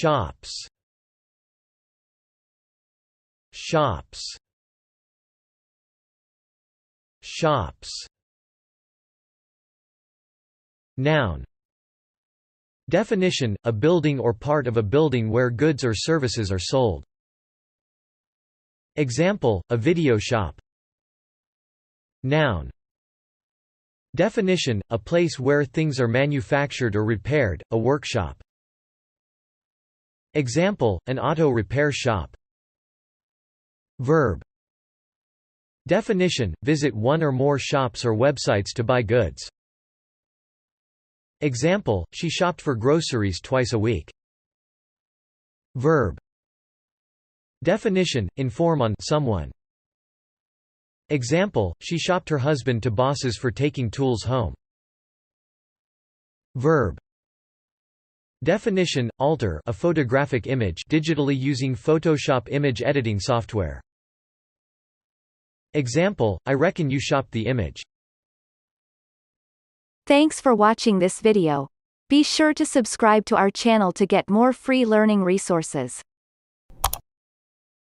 shops, shops, shops. Noun. Definition: a building or part of a building where goods or services are sold. Example: a video shop. Noun. Definition: a place where things are manufactured or repaired, a workshop. Example: an auto repair shop. Verb. Definition: visit one or more shops or websites to buy goods. Example: she shopped for groceries twice a week. Verb. Definition: inform on someone. Example: she shopped her husband to bosses for taking tools home. Verb. Definition: alter a photographic image digitally using Photoshop image editing software. Example: I reckon you shopped the image. Thanks for watching this video. Be sure to subscribe to our channel to get more free learning resources.